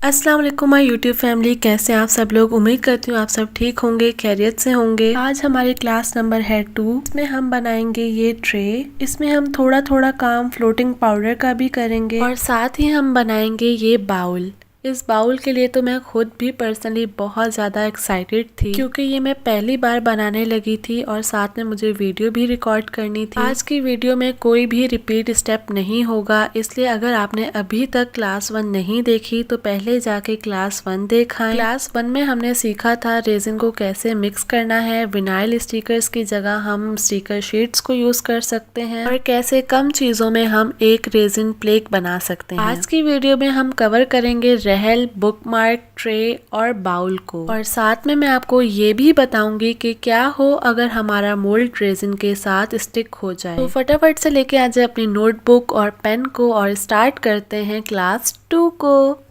अस्सलाम वालेकुम my YouTube family, कैसे हैं आप सब लोग। उम्मीद करती हूँ आप सब ठीक होंगे, खैरियत से होंगे। आज हमारी क्लास नंबर है 2। इसमें हम बनाएंगे ये ट्रे। इसमें हम थोड़ा थोड़ा काम फ्लोटिंग पाउडर का भी करेंगे और साथ ही हम बनाएंगे ये बाउल। इस बाउल के लिए तो मैं खुद भी पर्सनली बहुत ज़्यादा एक्साइटेड थी क्योंकि ये मैं पहली बार बनाने लगी थी और साथ में मुझे वीडियो भी रिकॉर्ड करनी थी। आज की वीडियो में कोई भी रिपीट स्टेप नहीं होगा, इसलिए अगर आपने अभी तक क्लास 1 नहीं देखी तो पहले जाके क्लास 1 देखाएं। क्लास 1 में हमने सीखा था रेजिन को कैसे मिक्स करना है, विनाइल स्टिकर्स की जगह हम स्टिकर शीट्स को यूज कर सकते हैं और कैसे कम चीजों में हम एक रेजिन प्लेट बना सकते हैं। आज की वीडियो में हम कवर करेंगे रहल, बुकमार्क, ट्रे और बाउल को, और साथ में मैं आपको ये भी बताऊंगी कि क्या हो अगर हमारा मोल्ड रेजिन के साथ स्टिक हो जाए। तो फटाफट से लेके आ जाए अपनी नोटबुक और पेन को और स्टार्ट करते हैं क्लास 2 को।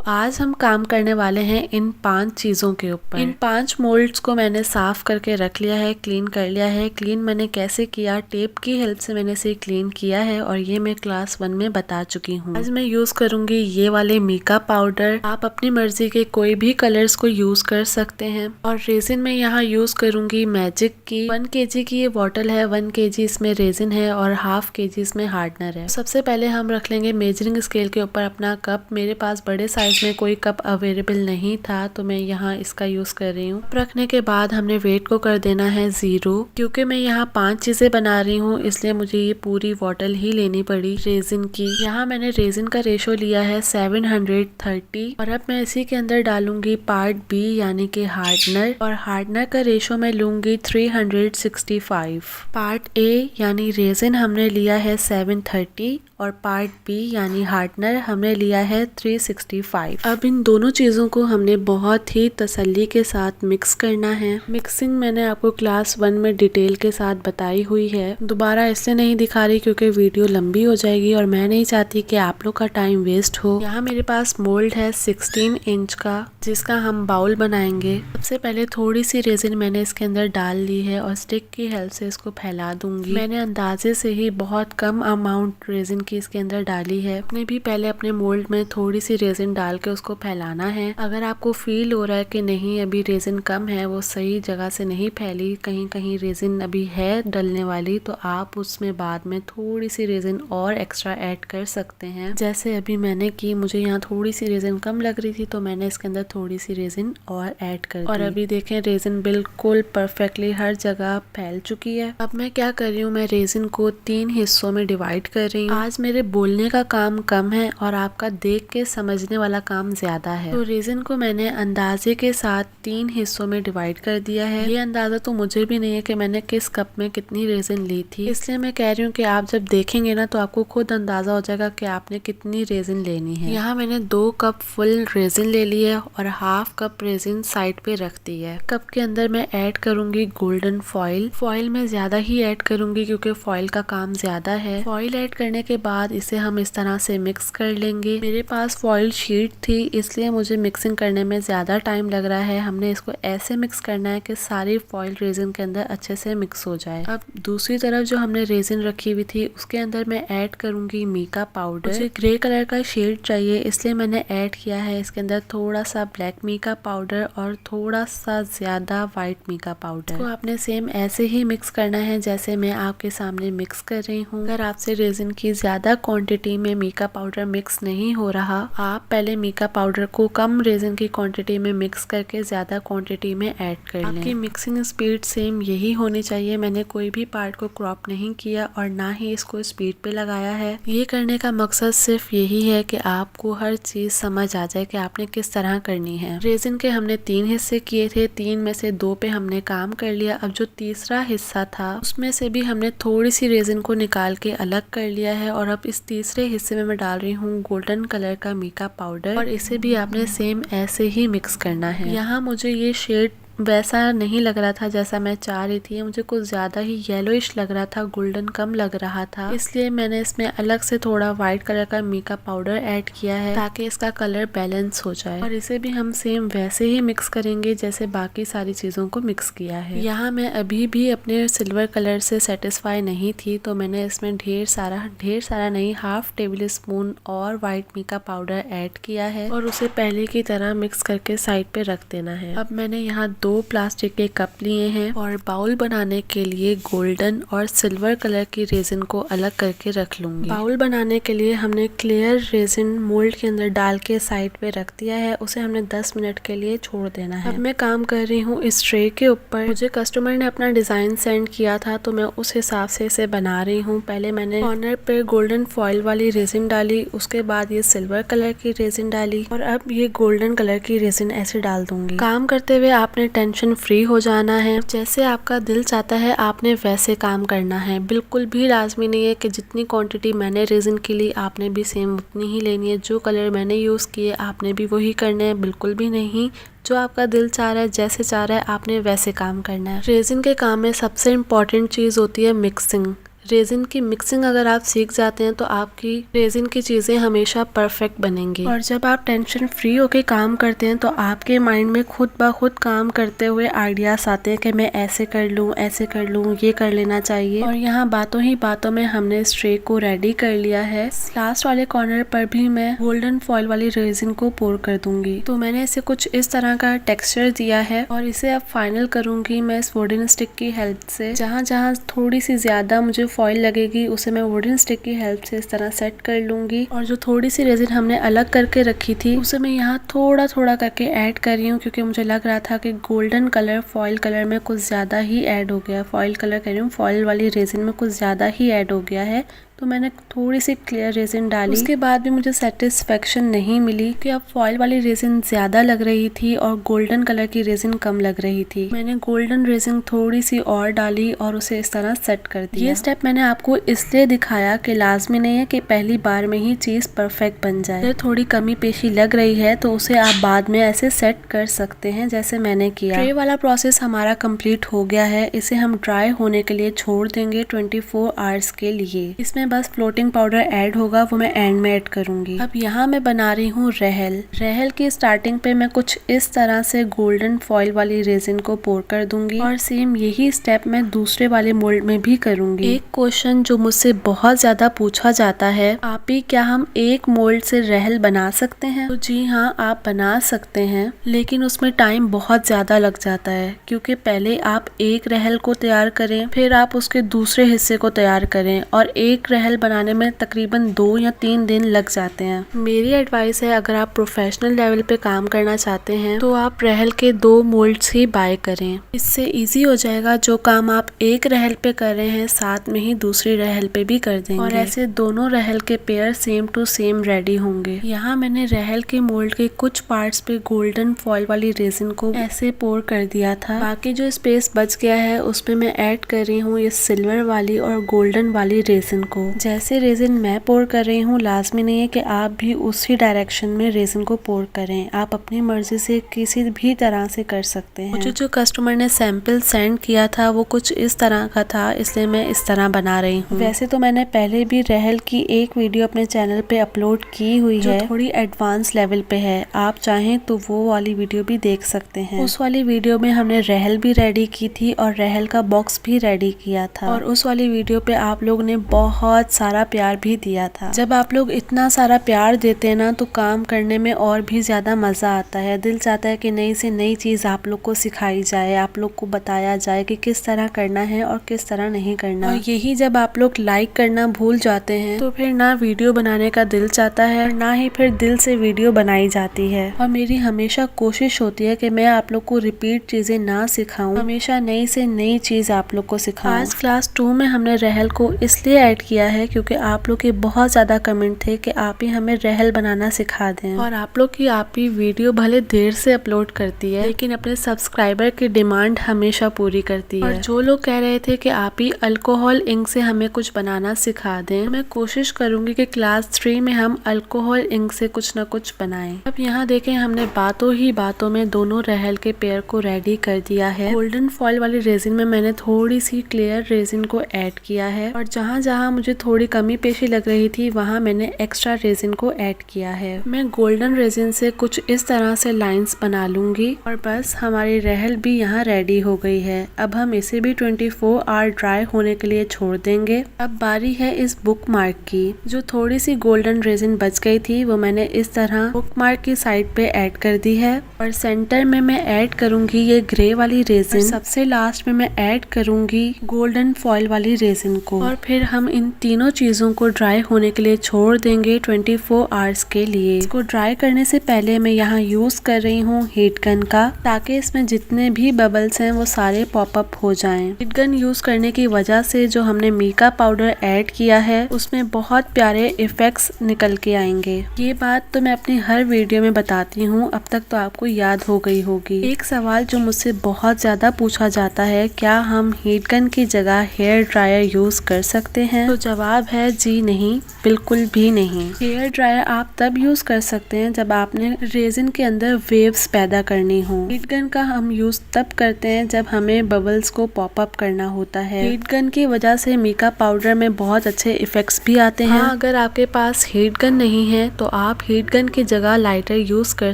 आज हम काम करने वाले हैं इन 5 चीज़ों के ऊपर। इन 5 मोल्ड्स को मैंने साफ करके रख लिया है, क्लीन कर लिया है। क्लीन मैंने कैसे किया, टेप की हेल्प से मैंने इसे क्लीन किया है और ये मैं क्लास 1 में बता चुकी हूँ। आज मैं यूज करूंगी ये वाले मीका पाउडर। आप अपनी मर्जी के कोई भी कलर्स को यूज कर सकते हैं। और रेजिन में यहाँ यूज करूंगी मैजिक की 1 kg की ये बॉटल है। 1 kg इसमें रेजिन है और ½ kg इसमें हार्डनर है। सबसे पहले हम रख लेंगे मेजरिंग स्केल के ऊपर अपना कप। मेरे पास बड़े साइज में कोई कप अवेलेबल नहीं था तो मैं यहाँ इसका यूज कर रही हूँ। रखने के बाद हमने वेट को कर देना है 0। क्योंकि मैं यहाँ 5 चीजें बना रही हूँ इसलिए मुझे ये पूरी बॉटल ही लेनी पड़ी रेजिन की। यहाँ मैंने रेजिन का रेशो लिया है 730 और अब मैं इसी के अंदर डालूंगी पार्ट बी यानी कि हार्डनर, और हार्डनर का रेशो मैं लूंगी 365। पार्ट ए यानी रेजिन हमने लिया है 730 और पार्ट बी यानी हार्डनर हमने लिया है 365। अब इन दोनों चीजों को हमने बहुत ही तसल्ली के साथ मिक्स करना है। मिक्सिंग मैंने आपको क्लास 1 में डिटेल के साथ बताई हुई है, दोबारा इसलिए नहीं दिखा रही क्योंकि वीडियो लंबी हो जाएगी और मैं नहीं चाहती कि आप लोग का टाइम वेस्ट हो। यहाँ मेरे पास मोल्ड है 16 इंच का जिसका हम बाउल बनाएंगे। सबसे पहले थोड़ी सी रेजिन मैंने इसके अंदर डाल ली है और स्टिक की हेल्प से इसको फैला दूंगी। मैंने अंदाजे से ही बहुत कम अमाउंट रेजिन की इसके अंदर डाली है। आपने भी पहले अपने मोल्ड में थोड़ी सी रेजिन डाल के उसको फैलाना है। अगर आपको फील हो रहा है कि नहीं अभी रेजिन कम है, वो सही जगह से नहीं फैली, कहीं कहीं रेजिन अभी है डलने वाली, तो आप उसमें बाद में थोड़ी सी रेजिन और एक्स्ट्रा ऐड कर सकते हैं। जैसे अभी मैंने की, मुझे यहाँ थोड़ी सी रेजिन कम लग रही थी तो मैंने इसके अंदर थोड़ी सी रेजिन और ऐड कर दी। और अभी देखें रेजिन बिल्कुल परफेक्टली हर जगह फैल चुकी है। अब मैं क्या कर रही हूँ, मैं रेजिन को 3 हिस्सों में डिवाइड कर रही हूँ। आज मेरे बोलने का काम कम है और आपका देख के समझने वाला काम ज्यादा है, तो रेजिन को मैंने अंदाजे के साथ 3 हिस्सों में डिवाइड कर दिया है। ये अंदाजा तो मुझे भी नहीं है कि मैंने किस कप में कितनी रेजिन ली थी, इसलिए मैं कह रही हूँ कि आप जब देखेंगे ना तो आपको खुद अंदाजा हो जाएगा कि आपने कितनी रेजिन लेनी है। यहाँ मैंने 2 कप फुल रेजिन ले ली है और ½ कप रेजिन साइड पे रख दी है। कप के अंदर मैं ऐड करूंगी गोल्डन फॉइल। फॉइल में ज्यादा ही ऐड करूंगी क्योंकि फॉइल का काम ज्यादा है। फॉइल ऐड करने के बाद इसे हम इस तरह से मिक्स कर लेंगे। मेरे पास फॉइल शीट थी इसलिए मुझे मिक्सिंग करने में ज्यादा टाइम लग रहा है। हमने इसको ऐसे मिक्स करना है कि सारी फॉइल रेजिन के अंदर अच्छे से मिक्स हो जाए। अब दूसरी तरफ जो हमने रेजिन रखी हुई थी उसके अंदर मैं ऐड करूंगी मीका पाउडर। मुझे ग्रे कलर का शेड चाहिए इसलिए मैंने ऐड किया है इसके अंदर थोड़ा सा ब्लैक मीका पाउडर और थोड़ा सा ज्यादा व्हाइट मीका पाउडर को आपने सेम ऐसे ही मिक्स करना है जैसे मैं आपके सामने मिक्स कर रही हूँ। अगर आपसे रेजिन की ज्यादा क्वांटिटी में मीका पाउडर मिक्स नहीं हो रहा, आप पहले मीका पाउडर को कम रेजिन की क्वांटिटी में मिक्स करके ज्यादा क्वांटिटी में ऐड कर लें। आपकी मिक्सिंग स्पीड सेम यही होनी चाहिए। मैंने कोई भी पार्ट को क्रॉप नहीं किया और ना ही इसको स्पीड पे लगाया है। ये करने का मकसद सिर्फ यही है कि आपको हर चीज समझ आ जाए कि आपने किस तरह करनी है। रेजिन के हमने 3 हिस्से किए थे, 3 में से 2 पे हमने काम कर लिया। अब जो तीसरा हिस्सा था उसमें से भी हमने थोड़ी सी रेजिन को निकाल के अलग कर लिया है और अब इस तीसरे हिस्से में मैं डाल रही हूँ गोल्डन कलर का मीका पाउडर और इसे भी आपने सेम ऐसे ही मिक्स करना है। यहाँ मुझे ये शेड वैसा नहीं लग रहा था जैसा मैं चाह रही थी। मुझे कुछ ज़्यादा ही येलोइश लग रहा था, गोल्डन कम लग रहा था, इसलिए मैंने इसमें अलग से थोड़ा वाइट कलर का मीका पाउडर ऐड किया है ताकि इसका कलर बैलेंस हो जाए। और इसे भी हम सेम वैसे ही मिक्स करेंगे जैसे बाकी सारी चीज़ों को मिक्स किया है। यहाँ मैं अभी भी अपने सिल्वर कलर से सेटिस्फाई नहीं थी, तो मैंने इसमें ढेर सारा नहीं, हाफ टेबल स्पून और वाइट मीका पाउडर ऐड किया है और उसे पहले की तरह मिक्स करके साइड पे रख देना है। अब मैंने यहाँ 2 प्लास्टिक के कप लिए हैं और बाउल बनाने के लिए गोल्डन और सिल्वर कलर की रेजिन को अलग करके रख लूंगी। बाउल बनाने के लिए हमने क्लियर रेजिन मोल्ड के अंदर डाल के साइड पे रख दिया है, उसे हमने 10 मिनट के लिए छोड़ देना है। अब मैं काम कर रही हूँ इस ट्रे के ऊपर। मुझे कस्टमर ने अपना डिजाइन सेंड किया था तो मैं उस हिसाब से इसे बना रही हूँ। पहले मैंने कॉर्नर पे गोल्डन फॉइल वाली रेजिन डाली, उसके बाद ये सिल्वर कलर की रेजिन डाली और अब ये गोल्डन कलर की रेजिन ऐसे डाल दूंगी। काम करते हुए आपने टेंशन फ्री हो जाना है, जैसे आपका दिल चाहता है आपने वैसे काम करना है। बिल्कुल भी लाजमी नहीं है कि जितनी क्वांटिटी मैंने रेजिन की ली आपने भी सेम उतनी ही लेनी है। जो कलर मैंने यूज किए आपने भी वही करने हैं, बिल्कुल भी नहीं। जो आपका दिल चाह रहा है, जैसे चाह रहा है आपने वैसे काम करना है। रेजिन के काम में सबसे इम्पोर्टेंट चीज होती है मिक्सिंग। रेजिन की मिक्सिंग अगर आप सीख जाते हैं तो आपकी रेजिन की चीज़ें हमेशा परफेक्ट बनेंगी। और जब आप टेंशन फ्री होके काम करते हैं तो आपके माइंड में खुद ब खुद काम करते हुए आइडियाज आते हैं कि मैं ऐसे कर लूँ, ये कर लेना चाहिए। और यहाँ बातों ही बातों में हमने इस ट्रे को रेडी कर लिया है। लास्ट वाले कॉर्नर पर भी मैं गोल्डन फॉइल वाली रेजिन को पोर कर दूंगी। तो मैंने इसे कुछ इस तरह का टेक्सचर दिया है और इसे अब फाइनल करूंगी मैं इस वुडन स्टिक की हेल्प से। जहाँ जहाँ थोड़ी सी ज्यादा मुझे फॉइल लगेगी उसे मैं वुडन स्टिक की हेल्प से इस तरह सेट कर लूंगी। और जो थोड़ी सी रेजिन हमने अलग करके रखी थी उसे मैं यहाँ थोड़ा थोड़ा करके ऐड कर रही हूँ, क्योंकि मुझे लग रहा था कि गोल्डन कलर फॉइल कलर में कुछ ज्यादा ही ऐड हो गया। फॉइल कलर कह रही हूँ, फॉइल वाली रेजिन में कुछ ज्यादा ही ऐड हो गया है, तो मैंने थोड़ी सी क्लियर रेजिन डाली। उसके बाद भी मुझे सेटिस्फेक्शन नहीं मिली कि अब फॉइल वाली रेजिन ज्यादा लग रही थी और गोल्डन कलर की रेजिन कम लग रही थी। मैंने गोल्डन रेजिन थोड़ी सी और डाली और उसे इस तरह सेट कर दिया। ये स्टेप मैंने आपको इसलिए दिखाया कि लाजमी नहीं है कि पहली बार में ही चीज परफेक्ट बन जाए। अगर थोड़ी कमी पेशी लग रही है तो उसे आप बाद में ऐसे सेट कर सकते हैं जैसे मैंने किया। ट्रे वाला प्रोसेस हमारा कंप्लीट हो गया है। इसे हम ड्राई होने के लिए छोड़ देंगे 24 आवर्स के लिए। इसमें बस फ्लोटिंग पाउडर ऐड होगा, वो मैं एंड में ऐड करूंगी। अब यहाँ मैं बना रही हूँ रहल की स्टार्टिंग पे मैं कुछ इस तरह से गोल्डन फॉइल वाली रेजिन को पोर कर दूंगी और सेम यही स्टेप मैं दूसरे वाले मोल्ड में भी करूंगी। एक क्वेश्चन जो मुझसे बहुत ज्यादा पूछा जाता है, आपी क्या हम एक मोल्ड से रहल बना सकते हैं? तो जी हाँ, आप बना सकते हैं, लेकिन उसमें टाइम बहुत ज्यादा लग जाता है, क्योंकि पहले आप एक रहल को तैयार करें, फिर आप उसके दूसरे हिस्से को तैयार करें और एक रहल बनाने में तकरीबन 2 या 3 दिन लग जाते हैं। मेरी एडवाइस है, अगर आप प्रोफेशनल लेवल पे काम करना चाहते हैं तो आप रहल के 2 मोल्ड्स ही बाय करें। इससे इजी हो जाएगा, जो काम आप एक रहल पे कर रहे हैं साथ में ही दूसरी रहल पे भी कर देंगे और ऐसे दोनों रहल के pair same to same ready होंगे। यहाँ मैंने रहल के मोल्ड के कुछ पार्ट्स पे गोल्डन फॉइल वाली रेजिन को ऐसे पोर कर दिया था। बाकी जो स्पेस बच गया है उसमें मैं ऐड कर रही हूँ ये सिल्वर वाली और गोल्डन वाली रेजिन को। जैसे रेजिन मैं पोर कर रही हूँ, लाजमी नहीं है कि आप भी उसी डायरेक्शन में रेजिन को पोर करें। आप अपनी मर्जी से किसी भी तरह से कर सकते हैं। मुझे जो कस्टमर ने सैंपल सेंड किया था वो कुछ इस तरह का था, इसलिए मैं इस तरह बना रही हूँ। वैसे तो मैंने पहले भी रहल की एक वीडियो अपने चैनल पे अपलोड की हुई है, जो थोड़ी एडवांस लेवल पे है। आप चाहें तो वो वाली वीडियो भी देख सकते हैं। उस वाली वीडियो में हमने रहल भी रेडी की थी और रहल का बॉक्स भी रेडी किया था, और उस वाली वीडियो पे आप लोग ने बहुत सारा प्यार भी दिया था। जब आप लोग इतना सारा प्यार देते हैं ना तो काम करने में और भी ज्यादा मजा आता है। दिल चाहता है कि नई से नई चीज आप लोग को सिखाई जाए, आप लोग को बताया जाए कि किस तरह करना है और किस तरह नहीं करना। और यही जब आप लोग लाइक करना भूल जाते हैं तो फिर ना वीडियो बनाने का दिल चाहता है, ना ही फिर दिल से वीडियो बनाई जाती है। और मेरी हमेशा कोशिश होती है कि मैं आप लोग को रिपीट चीजें ना सिखाऊं, हमेशा नई से नई चीज आप लोग को सिखाऊं। आज क्लास 2 में हमने रहल को इसलिए ऐड किया लिया है क्योंकि आप लोग के बहुत ज़्यादा कमेंट थे कि आप ही हमें रहल बनाना सिखा दें। और आप लोग की आप ही वीडियो भले देर से अपलोड करती है लेकिन अपने सब्सक्राइबर की डिमांड हमेशा पूरी करती है। और जो लोग कह रहे थे कि आप ही अल्कोहल इंक से हमें कुछ बनाना सिखा दें, मैं कोशिश करूंगी कि क्लास 3 में हम अल्कोहल इंक से कुछ न कुछ बनाएं। अब यहाँ देखें हमने बातों ही बातों में दोनों रहल के पेयर को रेडी कर दिया है। गोल्डन फॉयल वाली रेजिन में मैंने थोड़ी सी क्लियर रेजिन को ऐड किया है और जहाँ जहाँ मुझे थोड़ी कमी पेशी लग रही थी वहाँ मैंने एक्स्ट्रा रेजिन को ऐड किया है। मैं गोल्डन रेजिन से कुछ इस तरह से लाइंस बना लूंगी और बस हमारी रहल भी यहाँ रेडी हो गई है। अब हम इसे भी 24 आवर ड्राई होने के लिए छोड़ देंगे। अब बारी है इस बुक मार्क की। जो थोड़ी सी गोल्डन रेजिन बच गई थी वो मैंने इस तरह बुक मार्क की साइड पे ऐड कर दी है और सेंटर में मैं ऐड करूंगी ये ग्रे वाली रेजिन। सबसे लास्ट में मैं ऐड करूंगी गोल्डन फॉयल वाली रेजिन को और फिर हम इन तीनों चीजों को ड्राई होने के लिए छोड़ देंगे 24 आवर्स के लिए। इसको ड्राई करने से पहले मैं यहाँ यूज कर रही हूँ हीट गन का, ताकि इसमें जितने भी बबल्स हैं वो सारे पॉप अप हो जाएं। हीट गन यूज करने की वजह से जो हमने मीका पाउडर ऐड किया है उसमें बहुत प्यारे इफेक्ट्स निकल के आएंगे। ये बात तो मैं अपनी हर वीडियो में बताती हूँ, अब तक तो आपको याद हो गई होगी। एक सवाल जो मुझसे बहुत ज्यादा पूछा जाता है, क्या हम हीट गन की जगह हेयर ड्रायर यूज कर सकते हैं? तो जवाब है जी नहीं, बिल्कुल भी नहीं। हेयर ड्रायर आप तब यूज कर सकते हैं जब आपने रेजिन के अंदर वेव्स पैदा करनी हो। हीट गन का हम यूज तब करते हैं जब हमें बबल्स को पॉप अप करना होता है। हीट गन की वजह से मीका पाउडर में बहुत अच्छे इफेक्ट्स भी आते हैं। अगर आपके पास हीट गन नहीं है तो आप हीट गन की जगह लाइटर यूज कर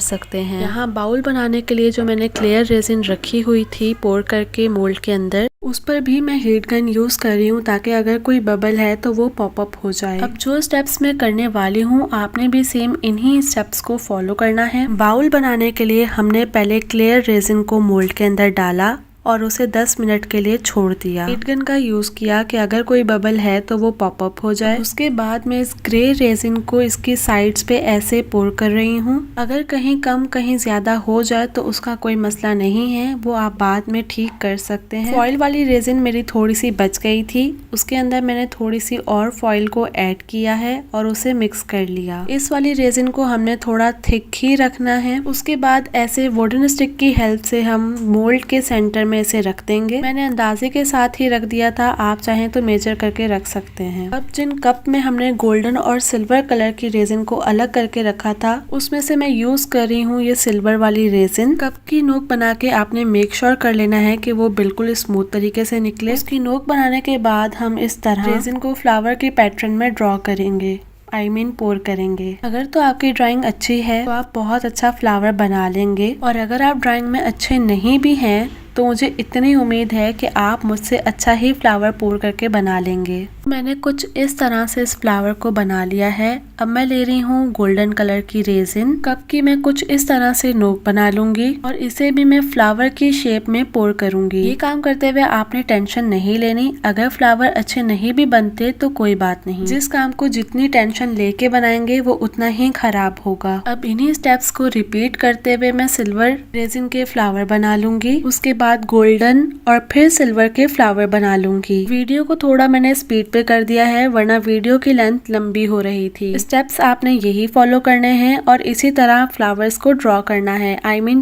सकते हैं। यहाँ बाउल बनाने के लिए जो मैंने क्लियर रेजिन रखी हुई थी पोर करके मोल्ड के अंदर, उस पर भी मैं हीट गन यूज कर रही हूँ ताकि अगर कोई बबल है तो वो पॉप अप हो जाए। अब जो स्टेप्स मैं करने वाली हूँ आपने भी सेम इन्हीं स्टेप्स को फॉलो करना है। बाउल बनाने के लिए हमने पहले क्लियर रेजिन को मोल्ड के अंदर डाला और उसे 10 मिनट के लिए छोड़ दिया। हीट गन का यूज किया कि अगर कोई बबल है तो वो पॉप अप हो जाए। उसके बाद मैं इस ग्रे रेजिन को इसकी साइड्स पे ऐसे पोर कर रही हूँ। अगर कहीं कम कहीं ज्यादा हो जाए तो उसका कोई मसला नहीं है, वो आप बाद में ठीक कर सकते हैं। फॉइल वाली रेजिन मेरी थोड़ी सी बच गई थी, उसके अंदर मैंने थोड़ी सी और फॉइल को ऐड किया है और उसे मिक्स कर लिया। इस वाली रेजिन को हमने थोड़ा थिक ही रखना है। उसके बाद ऐसे वुडन स्टिक की हेल्प से हम मोल्ड के सेंटर में इसे रख देंगे। मैंने अंदाजे के साथ ही रख दिया था, आप चाहें तो मेजर करके रख सकते हैं। अब जिन कप में हमने गोल्डन और सिल्वर कलर की रेजिन को अलग करके रखा था उसमें से मैं यूज कर रही हूँ ये सिल्वर वाली रेजिन। कप की नोक बना के आपने मेक श्योर कर लेना है कि वो बिल्कुल स्मूथ तरीके से निकले। उसकी नोक बनाने के बाद हम इस तरह रेजिन को फ्लावर के पैटर्न में ड्रॉ करेंगे, पोर करेंगे। अगर तो आपकी ड्राइंग अच्छी है तो आप बहुत अच्छा फ्लावर बना लेंगे और अगर आप ड्राइंग में अच्छे नहीं भी हैं तो मुझे इतनी उम्मीद है कि आप मुझसे अच्छा ही फ्लावर पोर करके बना लेंगे। मैंने कुछ इस तरह से इस फ्लावर को बना लिया है। अब मैं ले रही हूँ गोल्डन कलर की रेजिन। कप की मैं कुछ इस तरह से नोक बना लूंगी और इसे भी मैं फ्लावर की शेप में पोर करूंगी। ये काम करते हुए आपने टेंशन नहीं लेनी, अगर फ्लावर अच्छे नहीं भी बनते तो कोई बात नहीं। जिस काम को जितनी टेंशन लेके बनाएंगे वो उतना ही खराब होगा। अब इन्हीं स्टेप्स को रिपीट करते हुए मैं सिल्वर रेजिन के फ्लावर बना लूंगी, उसके बाद गोल्डन और फिर सिल्वर के फ्लावर बना लूंगी। वीडियो को थोड़ा मैंने स्पीड पे कर दिया है वरना वीडियो की लेंथ लंबी हो रही थी। स्टेप्स आपने यही फॉलो करने हैं और इसी तरह फ्लावर्स को ड्रॉ करना है,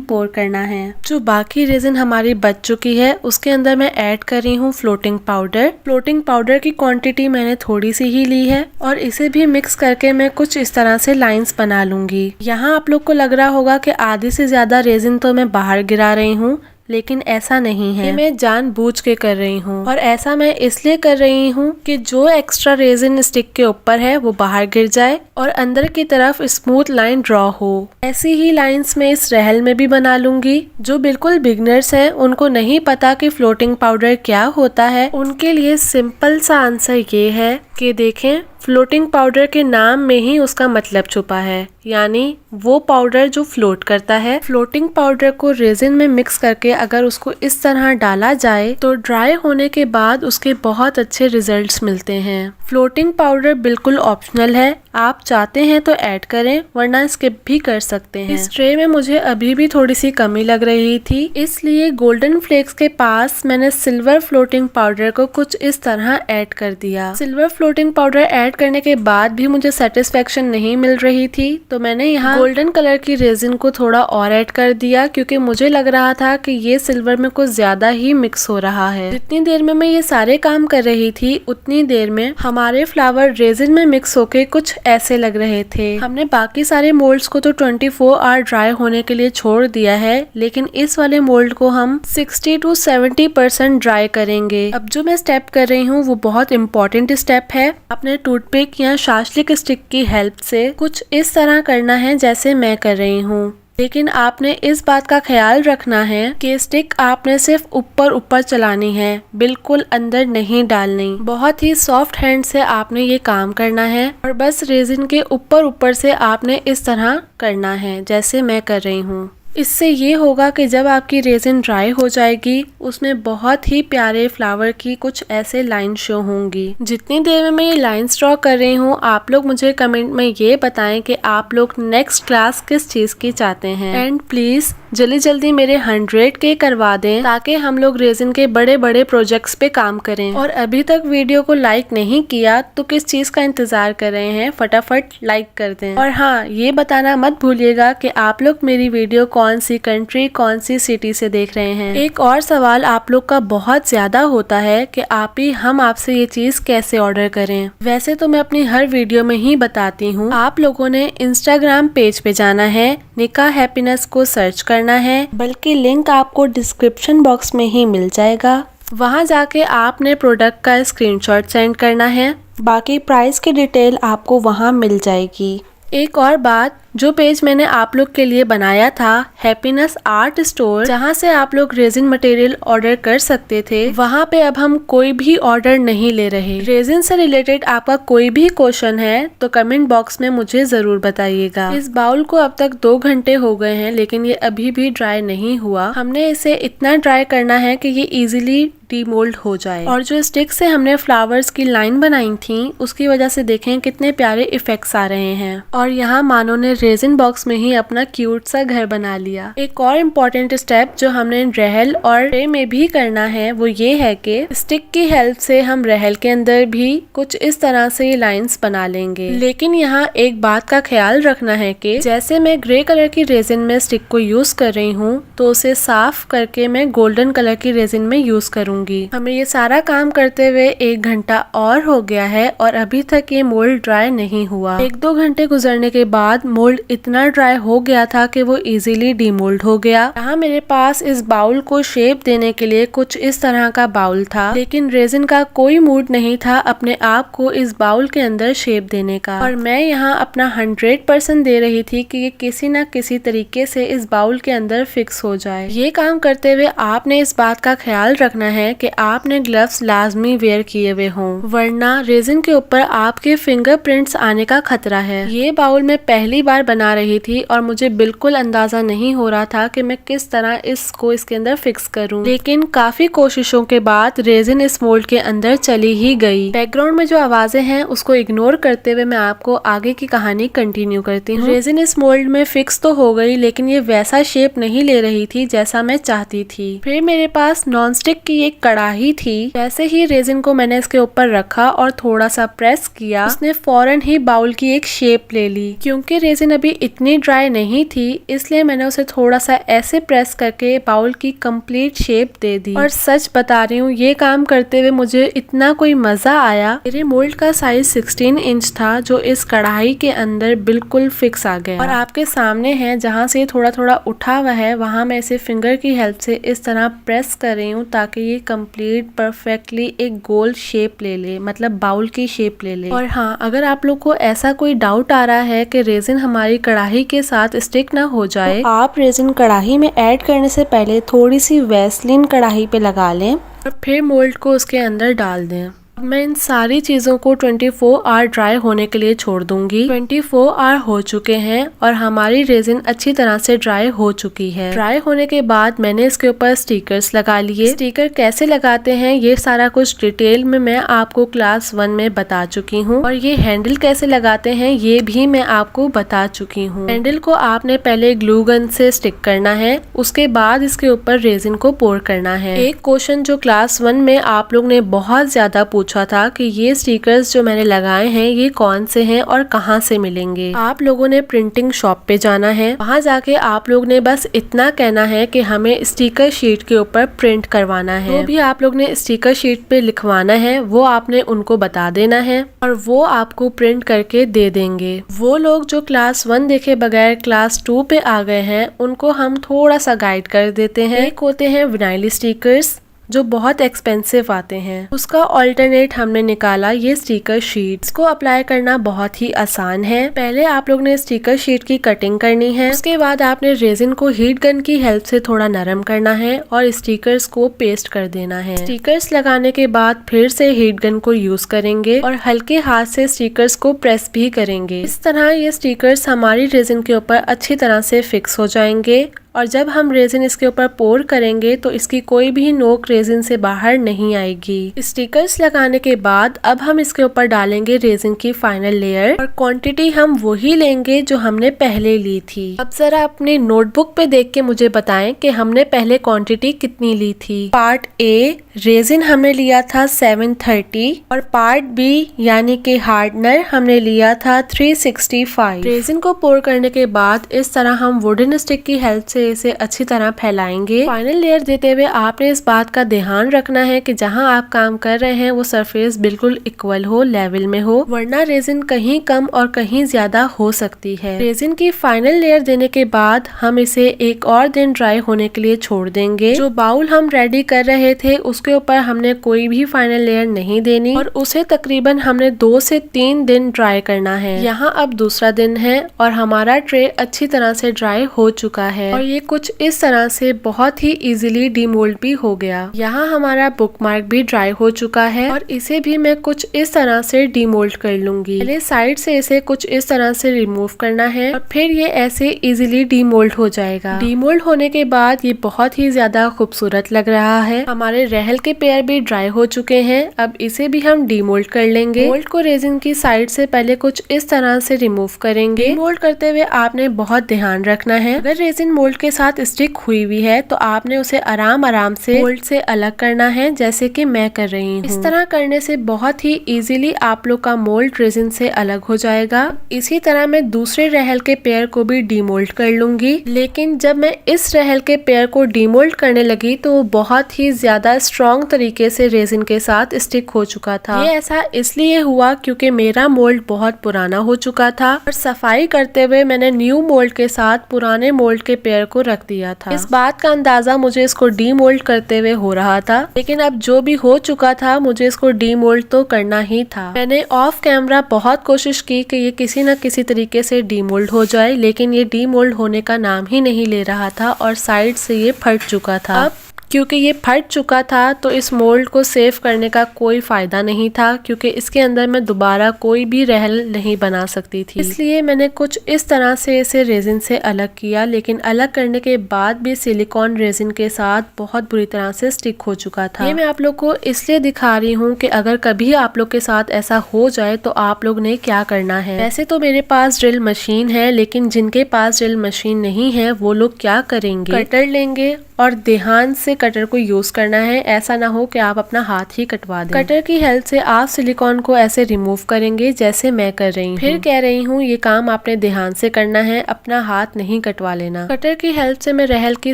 पोर करना है। जो बाकी रेजिन हमारी बच चुकी है उसके अंदर मैं ऐड कर रही हूँ फ्लोटिंग पाउडर। फ्लोटिंग पाउडर की क्वांटिटी मैंने थोड़ी सी ही ली है और इसे भी मिक्स करके मैं कुछ इस तरह से लाइंस बना लूंगी। यहाँ आप लोग को लग रहा होगा कि आधी से ज्यादा रेजिन तो मैं बाहर गिरा रही हूँ, लेकिन ऐसा नहीं है, मैं जानबूझ के कर रही हूँ और ऐसा मैं इसलिए कर रही हूँ कि जो एक्स्ट्रा रेजिन स्टिक के ऊपर है वो बाहर गिर जाए और अंदर की तरफ स्मूथ लाइन ड्रॉ हो। ऐसी ही लाइंस मैं इस रहल में भी बना लूंगी। जो बिल्कुल बिगनर्स हैं उनको नहीं पता कि फ्लोटिंग पाउडर क्या होता है, उनके लिए सिंपल सा आंसर ये है कि देखें फ्लोटिंग पाउडर के नाम में ही उसका मतलब छुपा है, यानी वो पाउडर जो फ्लोट करता है। फ्लोटिंग पाउडर को रेजिन में मिक्स करके अगर उसको इस तरह डाला जाए तो ड्राई होने के बाद उसके बहुत अच्छे रिजल्ट्स मिलते हैं। फ्लोटिंग पाउडर बिल्कुल ऑप्शनल है, आप चाहते हैं तो ऐड करें वरना स्किप भी कर सकते हैं। इस ट्रे में मुझे अभी भी थोड़ी सी कमी लग रही थी, इसलिए गोल्डन फ्लेक्स के पास मैंने सिल्वर फ्लोटिंग पाउडर को कुछ इस तरह ऐड कर दिया। सिल्वर फ्लोटिंग पाउडर ऐड करने के बाद भी मुझे सेटिस्फेक्शन नहीं मिल रही थी, तो मैंने यहाँ गोल्डन कलर की रेजिन को थोड़ा और ऐड कर दिया, क्योंकि मुझे लग रहा था कि ये सिल्वर में कुछ ज्यादा ही मिक्स हो रहा है। जितनी देर में मैं ये सारे काम कर रही थी उतनी देर में हमारे फ्लावर रेजिन में मिक्स होके कुछ ऐसे लग रहे थे। हमने बाकी सारे मोल्ड्स को तो 24 आवर ड्राई होने के लिए छोड़ दिया है, लेकिन इस वाले मोल्ड को हम 60 to 70% ड्राई करेंगे। अब जो मैं स्टेप कर रही हूँ वो बहुत इंपॉर्टेंट स्टेप है। अपने टूथपिक या शास्लिक स्टिक की हेल्प से कुछ इस तरह करना है जैसे मैं कर रही हूँ, लेकिन आपने इस बात का ख्याल रखना है कि स्टिक आपने सिर्फ ऊपर ऊपर चलानी है, बिल्कुल अंदर नहीं डालनी। बहुत ही सॉफ्ट हैंड से आपने ये काम करना है और बस रेजिन के ऊपर ऊपर से आपने इस तरह करना है जैसे मैं कर रही हूँ। इससे ये होगा कि जब आपकी रेजिन ड्राई हो जाएगी उसमें बहुत ही प्यारे फ्लावर की कुछ ऐसे लाइन शो होंगी। जितनी देर में मैं ये लाइन ड्रॉ कर रही हूँ आप लोग मुझे कमेंट में ये बताएं कि आप लोग नेक्स्ट क्लास किस चीज की चाहते हैं, एंड प्लीज जल्दी जल्दी मेरे 100K करवा दें ताकि हम लोग रेजिन के बड़े बड़े प्रोजेक्ट्स पे काम करें। और अभी तक वीडियो को लाइक नहीं किया तो किस चीज का इंतजार कर रहे हैं, फटाफट लाइक कर दें। और हाँ, ये बताना मत भूलिएगा कि आप लोग मेरी वीडियो कौन सी कंट्री कौन सी सिटी से देख रहे हैं। एक और सवाल आप लोग का बहुत ज्यादा होता है कि हम आपसे ये चीज कैसे ऑर्डर करें। वैसे तो मैं अपनी हर वीडियो में ही बताती हूँ, आप लोगों ने इंस्टाग्राम पेज पे जाना है, निका हैप्पीनेस को सर्च करना है, बल्कि लिंक आपको डिस्क्रिप्शन बॉक्स में ही मिल जाएगा। वहां जाके आपने प्रोडक्ट का स्क्रीनशॉट सेंड करना है, बाकी प्राइस की डिटेल आपको वहां मिल जाएगी। एक और बात, जो पेज मैंने आप लोग के लिए बनाया था हैप्पीनेस आर्ट स्टोर, जहाँ से आप लोग रेजिन मटेरियल ऑर्डर कर सकते थे, वहाँ पे अब हम कोई भी ऑर्डर नहीं ले रहे। रेजिन से रिलेटेड आपका कोई भी क्वेश्चन है तो कमेंट बॉक्स में मुझे जरूर बताइएगा। इस बाउल को अब तक 2 घंटे हो गए हैं लेकिन ये अभी भी ड्राई नहीं हुआ। हमने इसे इतना ड्राई करना है कि ये इजीली डीमोल्ड हो जाए। और जो स्टिक से हमने फ्लावर्स की लाइन बनाई थी उसकी वजह से देखें कितने प्यारे इफेक्ट्स आ रहे हैं। और यहाँ मानो ने रेजिन बॉक्स में ही अपना क्यूट सा घर बना लिया। एक और इम्पोर्टेंट स्टेप जो हमने रहल और ट्रे में भी करना है वो ये है कि स्टिक की हेल्प से हम रहल के अंदर भी कुछ इस तरह से लाइंस बना लेंगे। लेकिन यहाँ एक बात का ख्याल रखना है कि जैसे मैं ग्रे कलर की रेजिन में स्टिक को यूज कर रही हूँ तो उसे साफ करके मैं गोल्डन कलर की रेजिन में यूज करूंगी। हमें ये सारा काम करते हुए 1 घंटा और हो गया है और अभी तक ये मोल्ड ड्राई नहीं हुआ। 1-2 घंटे गुजरने के बाद मोल्ड इतना ड्राई हो गया था कि वो इजीली डीमोल्ड हो गया। यहाँ मेरे पास इस बाउल को शेप देने के लिए कुछ इस तरह का बाउल था, लेकिन रेजिन का कोई मूड नहीं था अपने आप को इस बाउल के अंदर शेप देने का। और मैं यहाँ अपना 100% दे रही थी कि ये किसी न किसी तरीके से इस बाउल के अंदर फिक्स हो जाए। ये काम करते हुए आपने इस बात का ख्याल रखना है कि आपने ग्लव्स लाजमी वेयर किए हुए हों, वरना रेजिन के ऊपर आपके फिंगरप्रिंट्स आने का खतरा है। ये बाउल मैं पहली बार बना रही थी और मुझे बिल्कुल अंदाजा नहीं हो रहा था कि मैं किस तरह इसको इसके अंदर फिक्स करूं, लेकिन काफी कोशिशों के बाद रेजिन इस मोल्ड के अंदर चली ही गई। बैकग्राउंड में जो आवाजें हैं उसको इग्नोर करते हुए मैं आपको आगे की कहानी कंटिन्यू करती हूँ। रेजिन इस मोल्ड में फिक्स तो हो गई लेकिन ये वैसा शेप नहीं ले रही थी जैसा मैं चाहती थी। फिर मेरे पास नॉनस्टिक की एक कढ़ाई थी, जैसे ही रेजिन को मैंने इसके ऊपर रखा और थोड़ा सा प्रेस किया, उसने फौरन ही बाउल की एक शेप ले ली। क्योंकि रेजिन अभी इतनी ड्राई नहीं थी इसलिए मैंने उसे थोड़ा सा ऐसे प्रेस करके बाउल की कंप्लीट शेप दे दी। और सच बता रही हूँ ये काम करते हुए मुझे इतना कोई मजा आया। मेरे मोल्ड का साइज 16 इंच था जो इस कढ़ाई के अंदर बिल्कुल फिक्स आ गया। और आपके सामने है जहाँ से थोड़ा थोड़ा उठा हुआ है वहाँ मैं इसे फिंगर की हेल्प से इस तरह प्रेस कर रही हूँ ताकि ये कंप्लीट परफेक्टली एक गोल शेप ले ले, मतलब बाउल की शेप ले ले। और हाँ, अगर आप लोग को ऐसा कोई डाउट आ रहा है कि रेजिन हमारी कढ़ाई के साथ स्टिक ना हो जाए, तो आप रेजिन कढ़ाई में ऐड करने से पहले थोड़ी सी वैसलीन कढ़ाई पे लगा लें और फिर मोल्ड को उसके अंदर डाल दें। मैं इन सारी चीज़ों को 24 आवर ड्राई होने के लिए छोड़ दूंगी। 24 आवर हो चुके हैं और हमारी रेजिन अच्छी तरह से ड्राई हो चुकी है। ड्राई होने के बाद मैंने इसके ऊपर स्टिकर्स लगा लिए। स्टिकर कैसे लगाते हैं ये सारा कुछ डिटेल में मैं आपको क्लास 1 में बता चुकी हूँ, और ये हैंडल कैसे लगाते हैं ये भी मैं आपको बता चुकी हूँ। हैंडल को आपने पहले ग्लू गन से स्टिक करना है, उसके बाद इसके ऊपर रेजिन को पोर करना है। एक क्वेश्चन जो क्लास 1 में आप लोग ने बहुत ज्यादा पूछा था कि ये स्टिकर्स जो मैंने लगाए हैं ये कौन से हैं और कहाँ से मिलेंगे। आप लोगों ने प्रिंटिंग शॉप पे जाना है, वहाँ जाके आप लोग ने बस इतना कहना है कि हमें स्टिकर शीट के ऊपर प्रिंट करवाना है। जो भी आप लोग ने स्टिकर शीट पे लिखवाना है वो आपने उनको बता देना है और वो आपको प्रिंट करके दे देंगे। वो लोग जो क्लास 1 देखे बगैर क्लास 2 पे आ गए हैं उनको हम थोड़ा सा गाइड कर देते हैं। एक होते हैं विनाइल स्टिकर्स जो बहुत एक्सपेंसिव आते हैं, उसका ऑल्टरनेट हमने निकाला ये स्टिकर शीट। इसको अप्लाई करना बहुत ही आसान है। पहले आप लोग ने स्टिकर शीट की कटिंग करनी है, उसके बाद आपने रेजिन को हीट गन की हेल्प से थोड़ा नरम करना है और स्टिकर्स को पेस्ट कर देना है। स्टिकर्स लगाने के बाद फिर से हीट गन को यूज करेंगे और हल्के हाथ से स्टिकर्स को प्रेस भी करेंगे। इस तरह ये स्टिकर्स हमारी रेजिन के ऊपर अच्छी तरह से फिक्स हो जाएंगे और जब हम रेजिन इसके ऊपर पोर करेंगे तो इसकी कोई भी नोक रेजिन से बाहर नहीं आएगी। स्टिकर्स लगाने के बाद अब हम इसके ऊपर डालेंगे रेजिन की फाइनल लेयर और क्वांटिटी हम वही लेंगे जो हमने पहले ली थी। अब जरा अपने नोटबुक पे देख के मुझे बताएं कि हमने पहले क्वांटिटी कितनी ली थी। पार्ट ए रेजिन हमने लिया था 730 और पार्ट बी यानी कि हार्डनर हमने लिया था 365। रेजिन को पोर करने के बाद इस तरह हम वुडन स्टिक की हेल्प से इसे अच्छी तरह फैलाएंगे। फाइनल लेयर देते हुए आपने इस बात का ध्यान रखना है कि जहां आप काम कर रहे हैं वो सरफेस बिल्कुल इक्वल हो, लेवल में हो, वरना रेजिन कहीं कम और कहीं ज्यादा हो सकती है। रेजिन की फाइनल लेयर देने के बाद हम इसे एक और दिन ड्राई होने के लिए छोड़ देंगे। जो बाउल हम रेडी कर रहे थे उसके ऊपर हमने कोई भी फाइनल लेयर नहीं देनी और उसे तकरीबन हमने 2 से 3 दिन ड्राई करना है। यहाँ अब दूसरा दिन है और हमारा ट्रे अच्छी तरह से ड्राई हो चुका है और ये कुछ इस तरह से बहुत ही इजीली डीमोल्ड भी हो गया। यहाँ हमारा बुकमार्क भी ड्राई हो चुका है और इसे भी मैं कुछ इस तरह से डीमोल्ड कर लूंगी। पहले साइड से इसे कुछ इस तरह से रिमूव करना है और फिर ये ऐसे इजीली डीमोल्ड हो जाएगा। डीमोल्ड होने के बाद ये बहुत ही ज्यादा खूबसूरत लग रहा है। हमारे रहल के पेयर भी ड्राई हो चुके हैं। अब इसे भी हम डीमोल्ड कर लेंगे। मोल्ड को रेजिन की साइड से पहले कुछ इस तरह से रिमूव करेंगे। मोल्ड करते हुए आपने बहुत ध्यान रखना है, अगर रेजिन मोल्ड के साथ स्टिक हुई हुई है तो आपने उसे आराम आराम से मोल्ड से अलग करना है, जैसे कि मैं कर रही हूँ। इस तरह करने से बहुत ही इजीली आप लोग का मोल्ड रेजिन से अलग हो जाएगा। इसी तरह मैं दूसरे रहल के पेयर को भी डीमोल्ड कर लूंगी, लेकिन जब मैं इस रहल के पेयर को डीमोल्ड करने लगी तो वो बहुत ही ज्यादा स्ट्रॉन्ग तरीके से रेजिन के साथ स्टिक हो चुका था। ये ऐसा इसलिए हुआ क्योंकि मेरा मोल्ड बहुत पुराना हो चुका था और सफाई करते हुए मैंने न्यू मोल्ड के साथ पुराने मोल्ड के पेयर को रख दिया था। इस बात का अंदाजा मुझे इसको डीमोल्ड करते हुए हो रहा था, लेकिन अब जो भी हो चुका था मुझे इसको डीमोल्ड तो करना ही था। मैंने ऑफ कैमरा बहुत कोशिश की कि ये किसी न किसी तरीके से डीमोल्ड हो जाए, लेकिन ये डीमोल्ड होने का नाम ही नहीं ले रहा था और साइड से ये फट चुका था। अब क्योंकि ये फट चुका था तो इस मोल्ड को सेव करने का कोई फायदा नहीं था, क्योंकि इसके अंदर मैं दोबारा कोई भी रहल नहीं बना सकती थी। इसलिए मैंने कुछ इस तरह से इसे रेजिन से अलग किया, लेकिन अलग करने के बाद भी सिलिकॉन रेजिन के साथ बहुत बुरी तरह से स्टिक हो चुका था। ये मैं आप लोग को इसलिए दिखा रही हूँ कि अगर कभी आप लोग के साथ ऐसा हो जाए तो आप लोग ने क्या करना है। वैसे तो मेरे पास ड्रिल मशीन है, लेकिन जिनके पास ड्रिल मशीन नहीं है वो लोग क्या करेंगे, कटर लेंगे और ध्यान से कटर को यूज करना है। ऐसा ना हो कि आप अपना हाथ ही कटवा दें। कटर की हेल्प से आप सिलिकॉन को ऐसे रिमूव करेंगे जैसे मैं कर रही हूँ। फिर कह रही हूँ ये काम आपने ध्यान से करना है, अपना हाथ नहीं कटवा लेना। कटर की हेल्प से मैं रहल की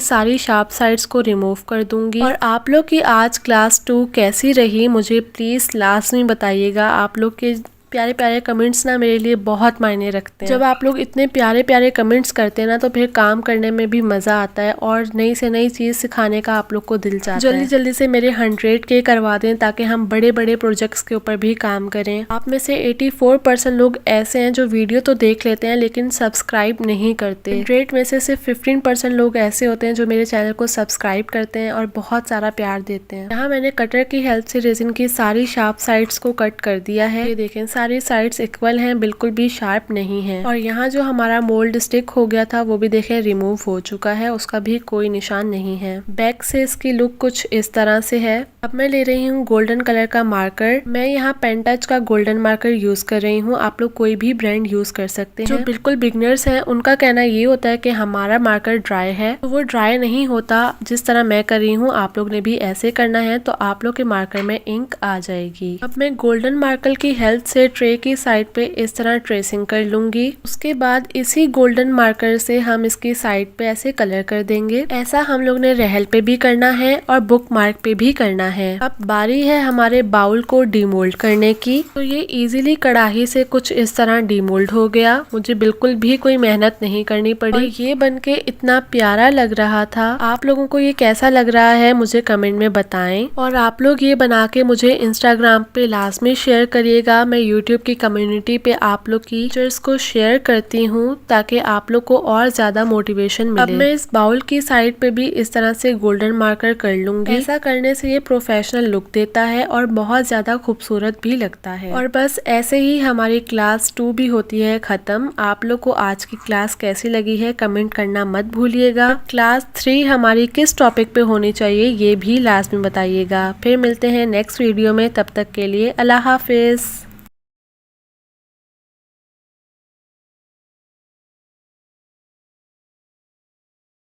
सारी शार्प साइड्स को रिमूव कर दूंगी। और आप लोग की आज क्लास 2 कैसी रही मुझे प्लीज लास्ट में बताइएगा। आप लोग के प्यारे प्यारे कमेंट्स ना मेरे लिए बहुत मायने रखते हैं। जब आप लोग इतने प्यारे प्यारे कमेंट्स करते हैं ना तो फिर काम करने में भी मजा आता है और नई से नई चीज सिखाने का आप लोग को दिल चाहता है। जल्दी जल्दी से मेरे 100K करवा दें ताकि हम बड़े बड़े प्रोजेक्ट्स के ऊपर भी काम करें। आप में से 84% लोग ऐसे हैं जो वीडियो तो देख लेते हैं लेकिन सब्सक्राइब नहीं करते। 100 में से सिर्फ 15% लोग ऐसे होते हैं जो मेरे चैनल को सब्सक्राइब करते हैं और बहुत सारा प्यार देते हैं। यहाँ मैंने कटर की हेल्प से रेजिन की सारी शार्प साइड्स को कट कर दिया है। ये देखें सारी साइड्स इक्वल हैं, बिल्कुल भी शार्प नहीं है। और यहाँ जो हमारा मोल्ड स्टिक हो गया था वो भी देखें रिमूव हो चुका है, उसका भी कोई निशान नहीं है। बैक से इसकी लुक कुछ इस तरह से है। अब मैं ले रही हूँ गोल्डन कलर का मार्कर। मैं यहाँ पेन टच का गोल्डन मार्कर यूज कर रही हूँ। आप लोग कोई भी ब्रांड यूज कर सकते हैं। जो बिल्कुल बिगनर्स हैं उनका कहना ये होता है कि हमारा मार्कर ड्राई है, तो वो ड्राई नहीं होता। जिस तरह मैं कर रही हूँ आप लोग ने भी ऐसे करना है तो आप लोग के मार्कर में इंक आ जाएगी। अब मैं गोल्डन मार्कर की हेल्प से ट्रे की साइड पे इस तरह ट्रेसिंग कर लूंगी। उसके बाद इसी गोल्डन मार्कर से हम इसकी साइड पे ऐसे कलर कर देंगे। ऐसा हम लोग ने रहल पे भी करना है और बुक मार्क पे भी करना है। अब बारी है हमारे बाउल को डीमोल्ड करने की। तो ये इजीली कढ़ाई से कुछ इस तरह डीमोल्ड हो गया। मुझे बिल्कुल भी कोई मेहनत नहीं करनी पड़ी और ये बनके इतना प्यारा लग रहा था। आप लोगों को ये कैसा लग रहा है मुझे कमेंट में बताएं और आप लोग ये बना के मुझे इंस्टाग्राम पे लाजमी शेयर करिएगा। मैं यूट्यूब की कम्युनिटी पे आप लोग की पिक्चर्स को शेयर करती हूँ ताकि आप लोग को और ज्यादा मोटिवेशन मिले। अब मैं इस बाउल की साइड पे भी इस तरह से गोल्डन मार्कर कर लूंगी। ऐसा करने से ये प्रोफेशनल लुक देता है और बहुत ज्यादा खूबसूरत भी लगता है। और बस ऐसे ही हमारी क्लास 2 भी होती है खत्म। आप लोग को आज की क्लास कैसी लगी है कमेंट करना मत भूलिएगा। क्लास 3 हमारी किस टॉपिक पे होनी चाहिए ये भी लास्ट में बताइएगा। फिर मिलते हैं नेक्स्ट वीडियो में, तब तक के लिए अल्लाह हाफिज।